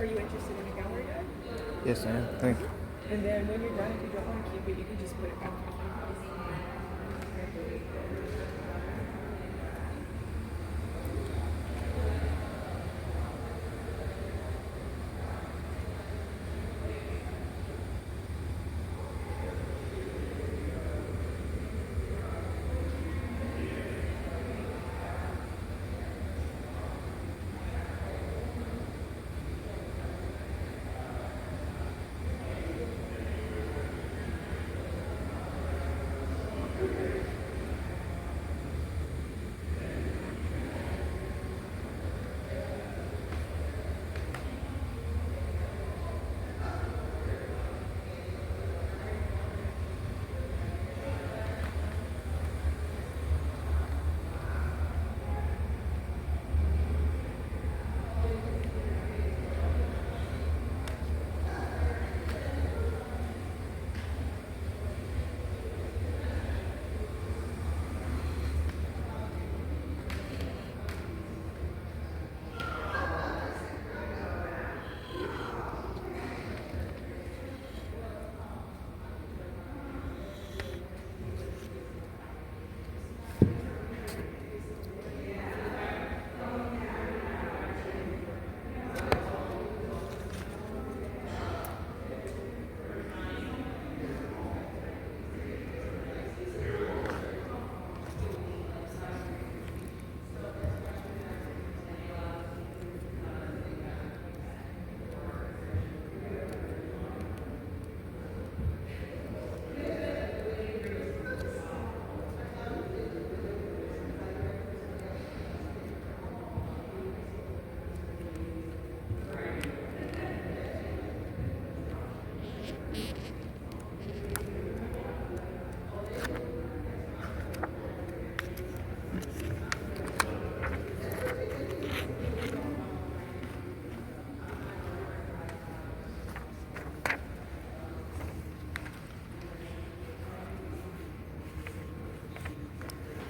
you interested in a gallery bag? Yes, I am. Thank you. And then when you're done, if you don't want to keep it, you can just put it back in.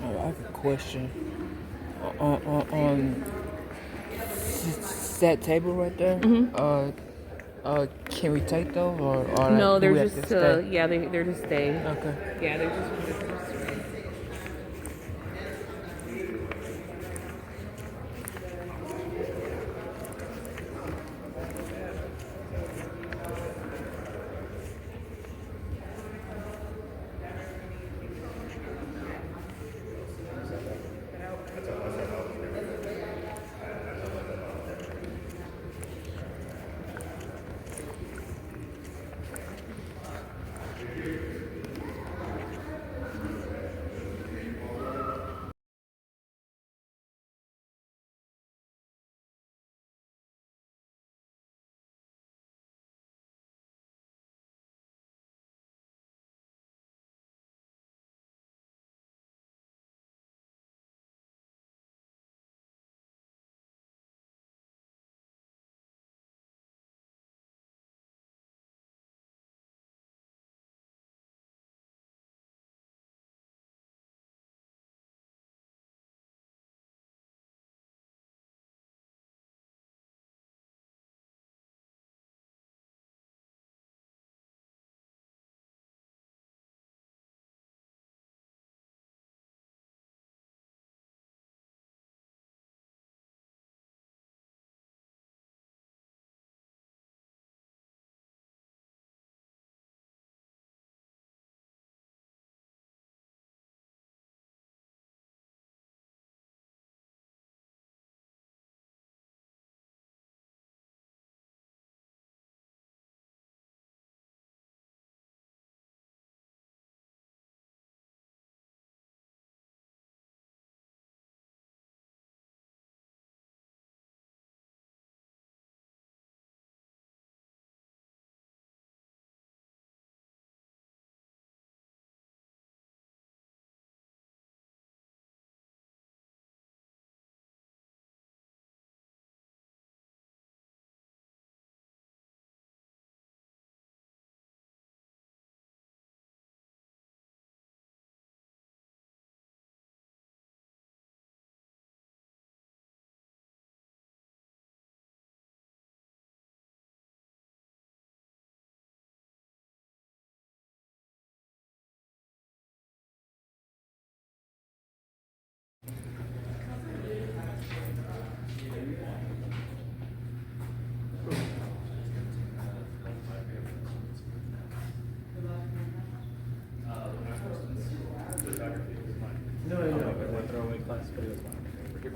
Oh, I have a question. On that table right there. Can we take those, or No, like, do they're we have to just stay? yeah, they're just staying. Okay. Yeah, they're just visitors.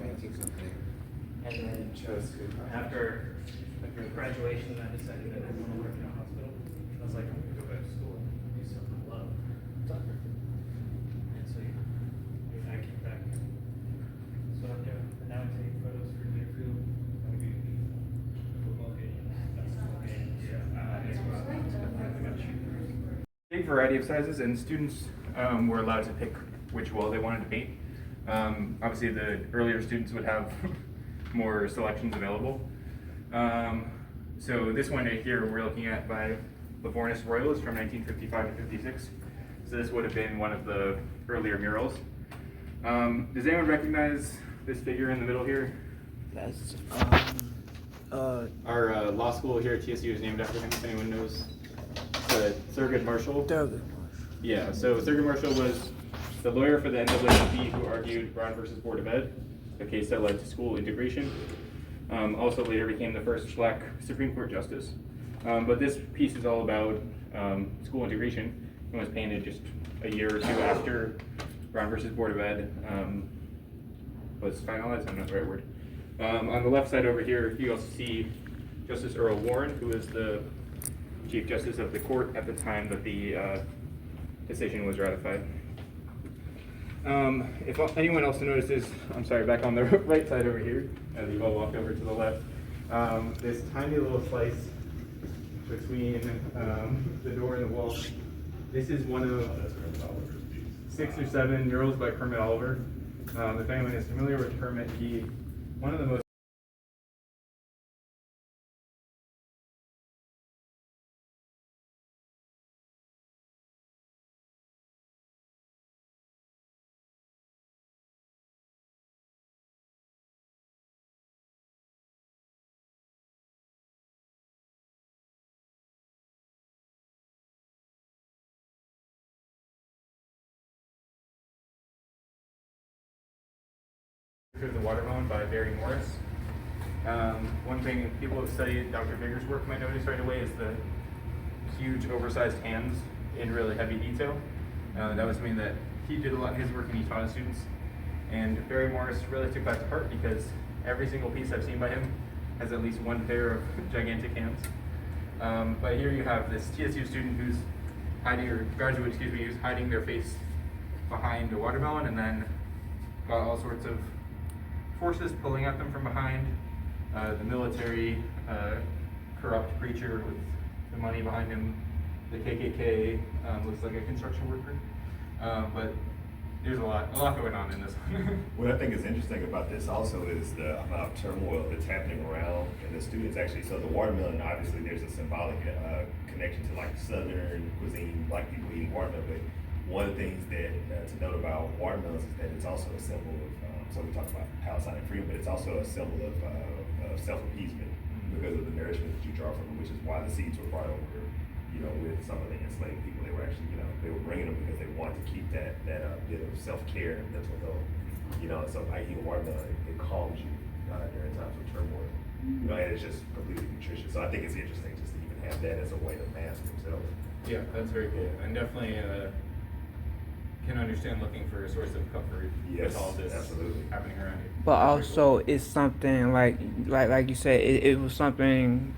And then after graduation, I decided that I didn't want to work in a hospital. I was like, I'm gonna go back to school and do something I love, soccer. And so I came back. So I'm doing. And now I take photos for Deerfield, maybe football games, basketball games. Big variety of sizes, and students were allowed to pick which wall they wanted to paint. Obviously, the earlier students would have more selections available. So this one right here we're looking at by Livornis Royals from 1955 to 56. So this would have been one of the earlier murals. Does anyone recognize this figure in the middle here? That's Our law school here at TSU is named after him, if anyone knows. Thurgood Marshall. Thurgood. Yeah, so Thurgood Marshall was the lawyer for the NAACP who argued Brown versus Board of Ed, a case that led to school integration. Also later became the first black Supreme Court justice. But this piece is all about school integration and was painted just a year or two after Brown versus Board of Ed was finalized, I'm not the right word. On the left side over here, you also see Justice Earl Warren, who is the Chief Justice of the court at the time that the decision was ratified. If anyone else notices, I'm sorry, back on the right side over here, as you all walked over to the left, this tiny little slice between the door and the wall. This is one of 6 or 7 murals by Kermit Oliver. If anyone is familiar with Kermit, one of the most through the Watermelon by Barry Morris. One thing people who have studied Dr. Vigor's work might notice right away is the huge oversized hands in really heavy detail. That was something that he did a lot in his work and he taught his students. And Barry Morris really took that to heart because every single piece I've seen by him has at least one pair of gigantic hands. But here you have this TSU student who's hiding, or graduate, excuse me, who's hiding their face behind a watermelon and then got all sorts of forces pulling at them from behind. The military, corrupt preacher with the money behind him, the KKK, looks like a construction worker. But there's a lot going on in this one. What I think is interesting about this also is the amount of turmoil that's happening around, and the students actually. So the watermelon, obviously, there's a symbolic connection to like Southern cuisine, black people eating watermelon. But one of the things that to note about watermelons is that it's also a symbol of. So we talk about Palestine and freedom, but it's also a symbol of self-appeasement because of the nourishment that you draw from it, which is why the seeds were brought over. With some of the enslaved people, they were actually, they were bringing them because they wanted to keep that bit of self-care and mental health. So by eating watermelon, it calms you during times of turmoil. And it's just completely nutritious. So I think it's interesting just to even have that as a way to mask themselves. Yeah, that's very cool, and definitely can understand looking for a source of comfort Yes, with all this absolutely happening around you. But also, it's something like you said, it was something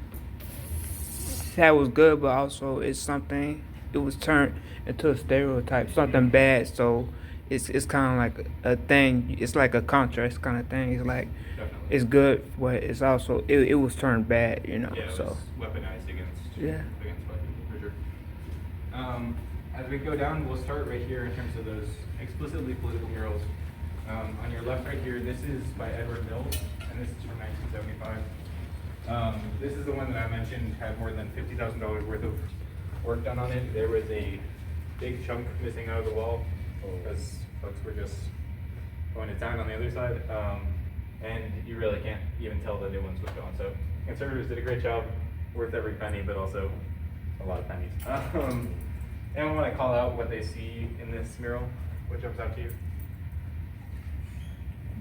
that was good, but also it's something, it was turned into a stereotype, something bad. So it's kind of like a thing. It's like a contrast kind of thing. It's like Definitely. it's good, but it's also it was turned bad. Yeah, it So was weaponized against Yeah. black people for sure. As we go down, we'll start right here in terms of those explicitly political murals. On your left right here, this is by Edward Mills, and this is from 1975. This is the one that I mentioned had more than $50,000 worth of work done on it. There was a big chunk missing out of the wall because folks were just going to town on the other side. And you really can't even tell the new ones was gone. So conservatives did a great job, worth every penny, but also a lot of pennies. Anyone want to call out what they see in this mural? What jumps out to you?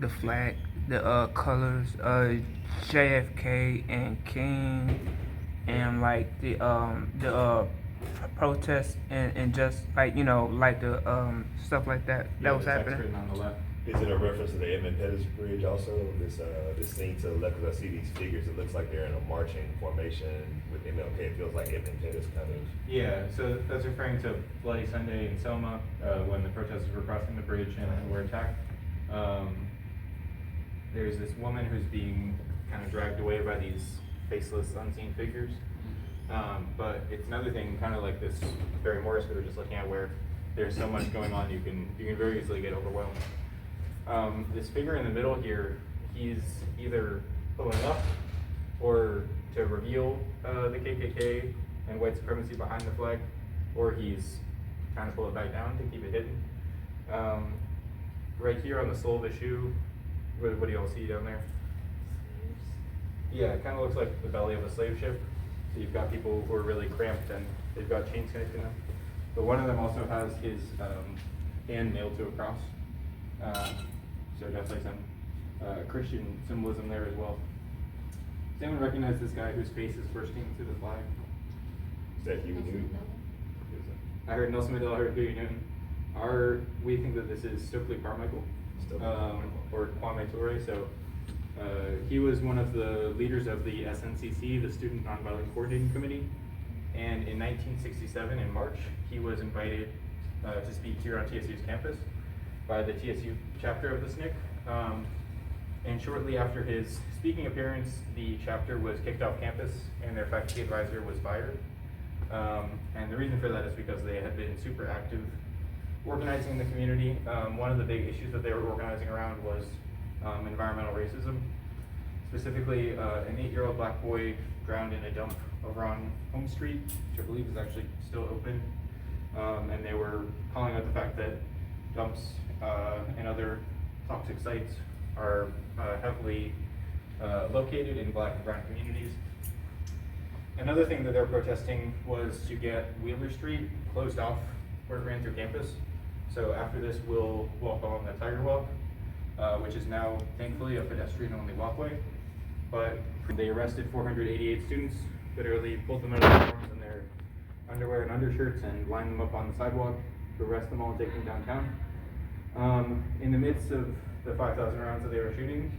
the flag, the colors, JFK and King, and like the protests and just like like the stuff like that Yeah, was the text happening. written on the left. Is it a reference to the Edmund Pettus Bridge also? This scene to the left, because I see these figures, it looks like they're in a marching formation with MLK. It feels like Edmund Pettus kind of. Yeah, so that's referring to Bloody Sunday in Selma, when the protesters were crossing the bridge and were attacked. There's this woman who's being kind of dragged away by these faceless, unseen figures. But it's another thing, kind of like this Barry Morris we were just looking at, where there's so much going on, you can very easily get overwhelmed. This figure in the middle here, he's either pulling up or to reveal the KKK and white supremacy behind the flag, or he's trying to pull it back down to keep it hidden. Right here on the sole of the shoe, what do y'all see down there? Yeah, it kind of looks like the belly of a slave ship. So you've got people who are really cramped and they've got chains connecting them. But one of them also has his hand nailed to a cross. So definitely some Christian symbolism there as well. Does anyone recognize this guy whose face is bursting through the flag? Is that Huey Newton? I heard Nelson Mandela, I heard Huey Newton. We think that this is Stokely Carmichael, or Kwame Ture. So he was one of the leaders of the SNCC, the Student Nonviolent Coordinating Committee. And in 1967, in March, he was invited to speak here on TSU's campus by the TSU chapter of the SNCC. And shortly after his speaking appearance, the chapter was kicked off campus and their faculty advisor was fired. And the reason for that is because they had been super active organizing in the community. One of the big issues that they were organizing around was environmental racism. Specifically, an 8-year-old black boy drowned in a dump over on Home Street, which I believe is actually still open. And they were calling out the fact that dumps and other toxic sites are heavily located in black and brown communities. Another thing that they're protesting was to get Wheeler Street closed off where it ran through campus. So after this, we'll walk along the Tiger Walk, which is now thankfully a pedestrian-only walkway. But they arrested 488 students, literally pulled them out of their dorms in their underwear and undershirts and lined them up on the sidewalk to arrest them all and take them downtown. In the midst of the 5,000 rounds that they were shooting,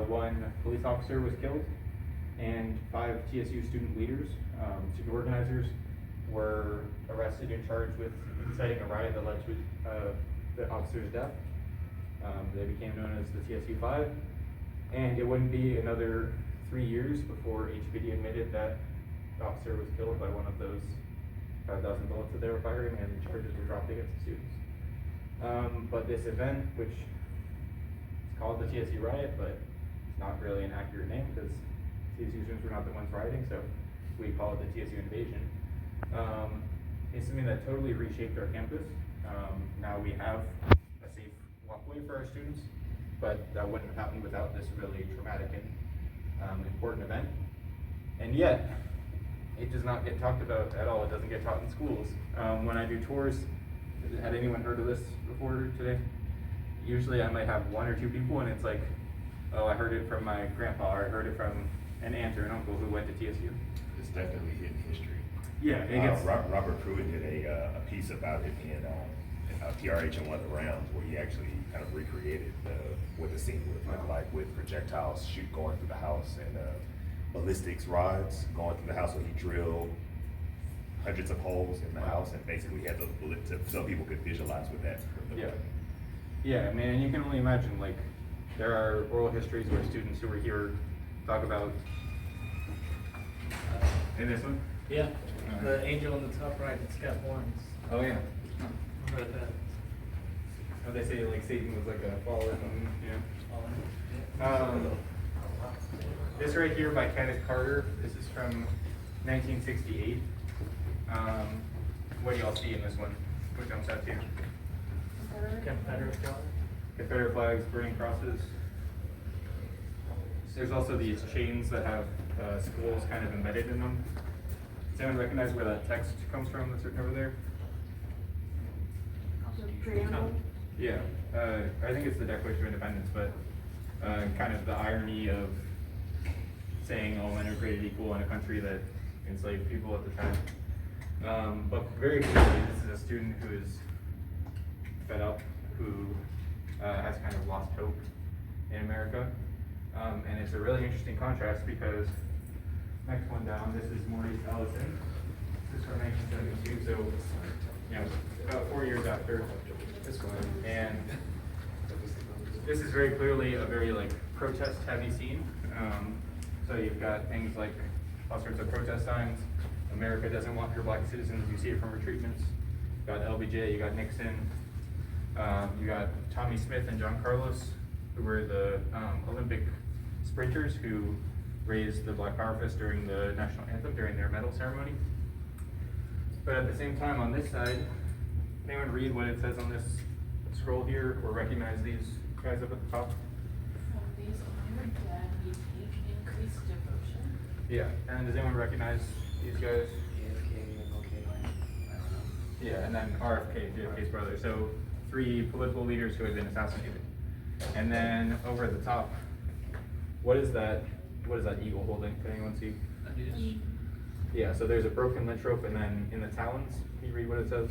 one police officer was killed, and 5 TSU student leaders, student organizers, were arrested and charged with inciting a riot that led to the officer's death. They became known as the TSU 5, and it wouldn't be another 3 years before HBD admitted that the officer was killed by one of those 5,000 bullets that they were firing, and charges were dropped against the students. But this event, which is called the TSU riot, but it's not really an accurate name because TSU students were not the ones rioting, so we call it the TSU invasion. It's something that totally reshaped our campus. Now we have a safe walkway for our students, but that wouldn't have happened without this really traumatic and important event. And yet, it does not get talked about at all. It doesn't get taught in schools. When I do tours, had anyone heard of this before today? Usually I might have 1 or 2 people, and it's like, oh, I heard it from my grandpa, or I heard it from an aunt or an uncle who went to TSU. It's definitely hidden history. Yeah, it gets. Robert Pruitt did a piece about it in PRH in one of the rounds where he actually kind of recreated what the scene would look like with projectiles going through the house and ballistics rods going through the house. So he drilled hundreds of holes in the house and basically had those bullets so people could visualize what that looked like. Yeah, I mean, and you can only imagine, like, there are oral histories where students who were here talk about. In this one? Yeah, the angel on the top right, it's got horns. Oh yeah. I heard that. How they say like Satan was like a fall or something. Yeah. This right here by Kenneth Carter. This is from 1968. What do y'all see in this one? What jumps out to you? Confederate flag. Confederate flags, burning crosses. There's also these chains that have skulls kind of embedded in them. Does anyone recognize where that text comes from that's written over there? Yeah, I think it's the Declaration of Independence, but kind of the irony of saying all men are created equal in a country that enslaved people at the time. But very clearly, this is a student who is fed up, who has kind of lost hope in America. And it's a really interesting contrast because next one down, this is Maurice Ellison. This is from 1972, so about 4 years after this one. And this is very clearly a very protest-heavy scene. So you've got things like all sorts of protest signs. America doesn't want your black citizens. You see it from retreatments. You got LBJ, you got Nixon, you got Tommy Smith and John Carlos, who were the Olympic sprinters who raised the Black Power fist during the national anthem, during their medal ceremony. But at the same time, on this side, anyone read what it says on this scroll here, or recognize these guys up at the top? From these honored dead, we take increased devotion. Yeah, and does anyone recognize these guys? Yeah, and then RFK, JFK's brother. So 3 political leaders who had been assassinated. And then over at the top, what is that eagle holding? Can anyone see? Yeah, so there's a broken lynch-rope, and then in the talons, can you read what it says?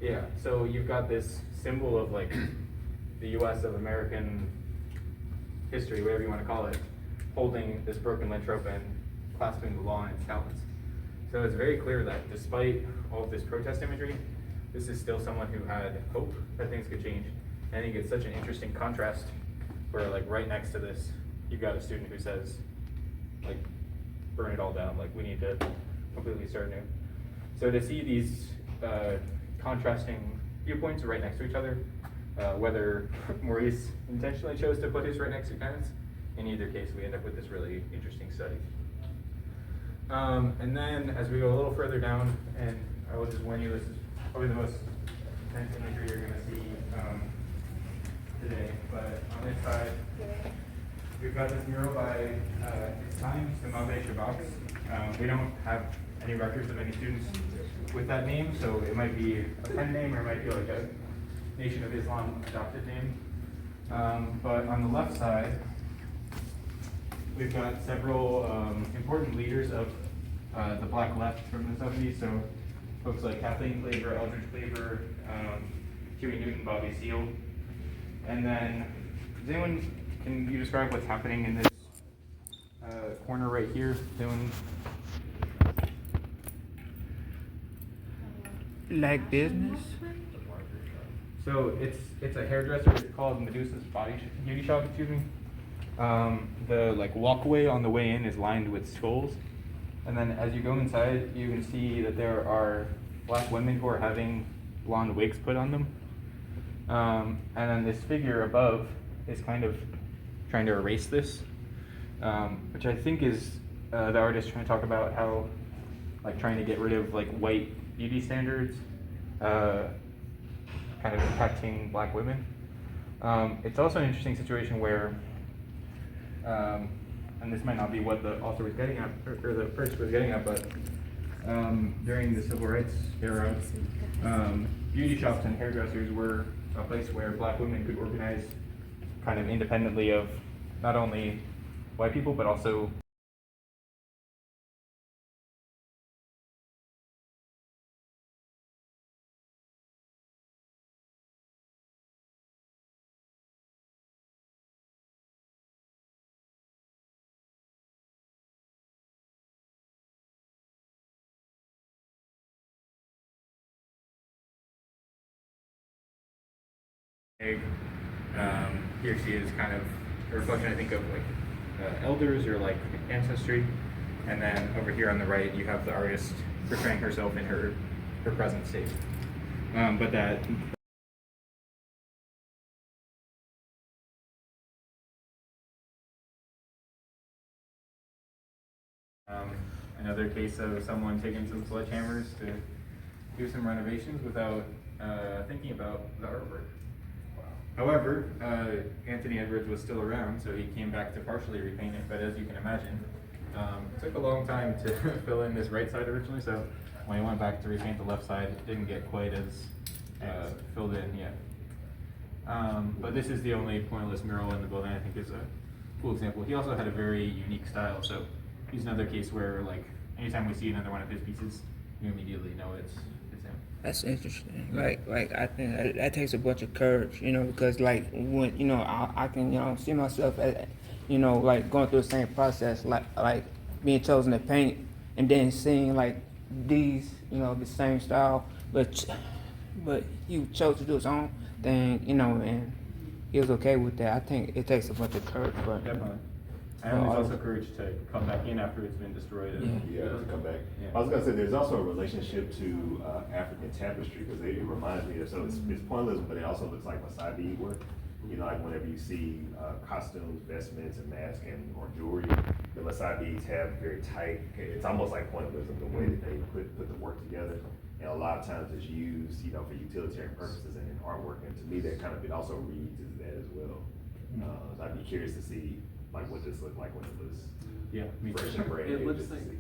Yeah, so you've got this symbol of the US of American history, whatever you want to call it, holding this broken lynch-rope and clasping the law in its talons. So it's very clear that despite all of this protest imagery, this is still someone who had hope that things could change. And I think it's such an interesting contrast where right next to this, you've got a student who says, burn it all down, we need to completely start new. So to see these contrasting viewpoints right next to each other, whether Maurice intentionally chose to put his right next to parents, in either case we end up with this really interesting study. And then as we go a little further down, and I will just warn you, this is probably the most intense imagery you're going to see today. But on this side, we've got this mural by its time, Samabe Shabaks. We don't have any records of any students with that name, so it might be a pen name or it might be a Nation of Islam adopted name. But on the left side, we've got several important leaders of the Black Left from the 70s. So folks like Kathleen Klaver, Eldridge Klaver, Huey Newton, Bobby Seale. And then, can you describe what's happening in this corner right here? Like business? So it's a hairdresser. It's called Medusa's Beauty Shop. Excuse me. The walkway on the way in is lined with skulls, and then as you go inside, you can see that there are black women who are having blonde wigs put on them. And then this figure above is kind of trying to erase this, which I think is the artist trying to talk about how trying to get rid of white beauty standards kind of impacting black women. It's also an interesting situation where, and this might not be what the author was getting at, or the person was getting at, but during the civil rights era, beauty shops and hairdressers were a place where black women could organize kind of independently of not only white people, but also here she is kind of a reflection, I think, of elders or ancestry. And then over here on the right, you have the artist portraying herself in her present state. But that another case of someone taking some sledgehammers to do some renovations without thinking about the artwork. However, Anthony Edwards was still around, so he came back to partially repaint it, but as you can imagine, it took a long time to fill in this right side originally, so when he went back to repaint the left side, it didn't get quite as filled in yet. But this is the only pointless mural in the building. I think is a cool example. He also had a very unique style, so he's another case where anytime we see another one of his pieces, you immediately know it's him. That's interesting. Like I think that takes a bunch of courage, you know, because like when you know I can see myself at, like going through the same process, like being chosen to paint, and then seeing like these, the same style, but you chose to do his own thing, and he was okay with that. I think it takes a bunch of courage, but Definitely. And there's also courage to come back in after it's been destroyed. And, Yeah, to come back. Yeah. I was gonna say, there's also a relationship to African tapestry, because it reminds me of, so it's pointless, but it also looks like Masai bead work. You know, like whenever you see costumes, vestments, and masks, or jewelry, the Masai beads have very tight, it's almost like pointillism, the way that they put the work together. And a lot of times it's used, for utilitarian purposes and in artwork, and to me, that kind of, it also reads as that as well. So I'd be curious to see, like, what this looked like when it was Yeah, me fresh too. and brand It new. looks just to like see.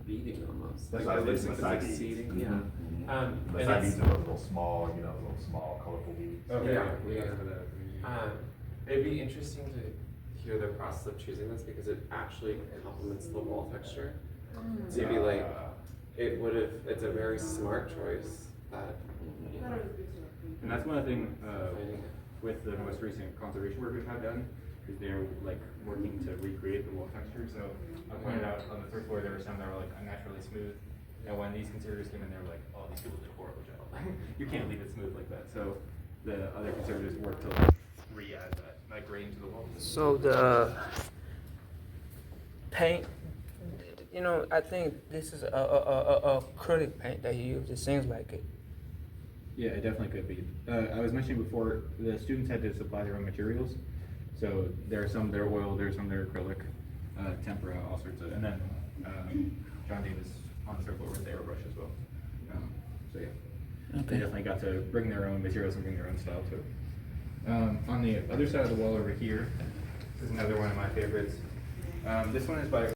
beading almost. That's Like, why it looks it's like Masai it's beads. seeding, Mhm. yeah. Mhm. And Masai it's- beads are those little small, little colorful beads. Okay, Yeah, yeah. yeah. It'd be interesting to hear the process of choosing this because it actually complements the wall texture. So you'd be like, it's a very smart choice that, And that's one of the things finding it. with the most recent conservation work we've had done, is they're like working to recreate the wall texture. So I pointed out on the third floor there were some that were like unnaturally smooth. And when these conservators came in, they were like, "Oh, these people did a horrible job. You can't leave it smooth like that." So the other conservators worked to like re-add that like grain to the wall. so the paint, I think this is a acrylic paint that you use. It seems like it. Yeah, it definitely could be. I was mentioning before, the students had to supply their own materials. So there are some that are oil, there are some that are acrylic, tempera, all sorts of, and then John Davis on the third floor with the airbrush as well. So yeah, they Okay. definitely got to bring their own materials and bring their own style to it. On the other side of the wall over here, this is another one of my favorites. This one is by